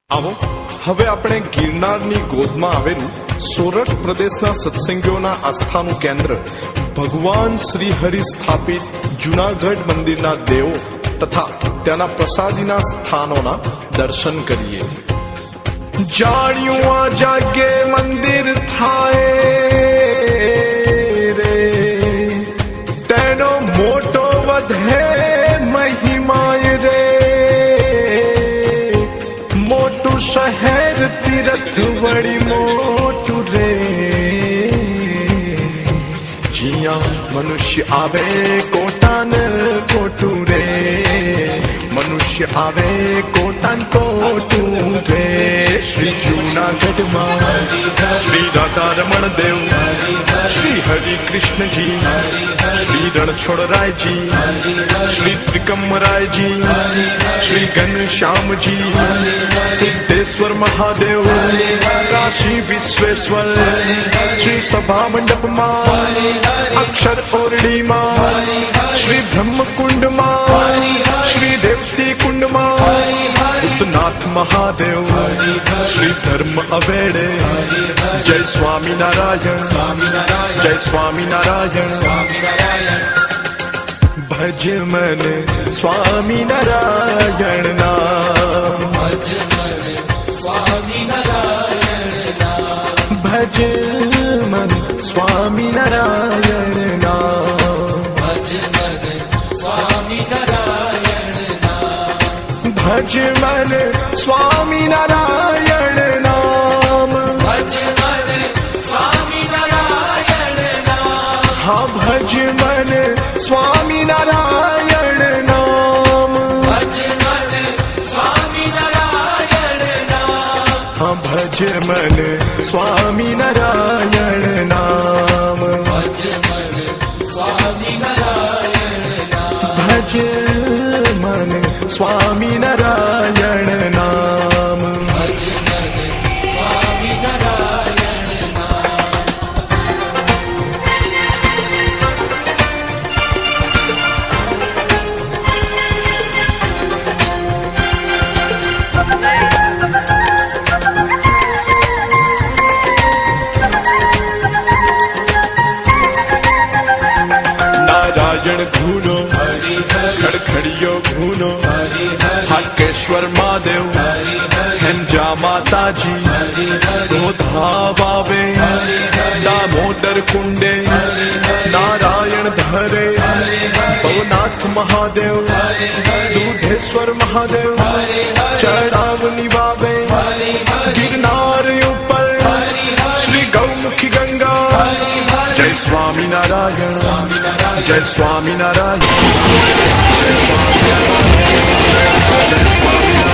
આવો હવે આપણે ગિરનારની ગોદમાં આવેલું સોરઠ પ્રદેશના સત્સંગીઓના આસ્થાનું કેન્દ્ર ભગવાન શ્રી હરિ સ્થાપિત જૂનાગઢ મંદિરના દેવો તથા ત્યાંના પ્રસાદીના સ્થાનોના દર્શન કરીએ. જાણ્યું આ જાગે મંદિર થાય રે, તેનો મોટો વધે મહિમાય રે. મોટું શહેર તીરથ વળી મોટું રે, જ્યાં મનુષ્ય આવે કોટાન કોટું રે. મનુષ્ય આવે કોટાન કોટું રે. શ્રી જૂનાગઢમાં શ્રી રાધા રમણ દેવ, શ્રી હરિ કૃષ્ણજી, શ્રી રણછોડરાયજી, શ્રી ત્રિકમરાયજી, શ્રી ઘનશ્યામજી, સિદ્ધેશ્વર મહાદેવ, કાશી વિશ્વેશ્વર, શ્રી સભા મંડપમાં, અક્ષર ઓરડીમાં, શ્રી બ્રહ્મકુંડમાં, શ્રી દેવતી કુંડમાં, ભૂતનાથ મહાદેવ, શ્રી ધર્મ અવેડે. જય સ્વામિનારાયણ, જય સ્વામિનારાયણ. ભજ મન સ્વામિનારાયણ નામ, ભજ મન સ્વામિનારાયણ નામ, ભજ મન સ્વામિનારાયણ નામ. હા ભજ મન સ્વામિનારાયણ નામ, હા ભજ મન સ્વામિનારાયણ નામ, ભજ મન સ્વામિનારાયણ નામ. નારાયણ ધૂનો ખડખડિયો ઘૂનો, હાકેશ્વર મહાદેવ, હેંજા માતાજી, ગોધા વાવે, દામોદર કુંડે, નારાયણ ધરે, ભવનાથ મહાદેવ, દૂધેશ્વર મહાદેવ, ચડાવની વાવે, ગિરનાર ઉપર શ્રી ગૌમુખી ગંગા. જય સ્વામિનારાયણ, જય સ્વામિનારાયણ, જય સ્વામિનારાયણ, જય સ્વામિનારાયણ.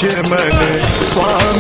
મને સ્વામી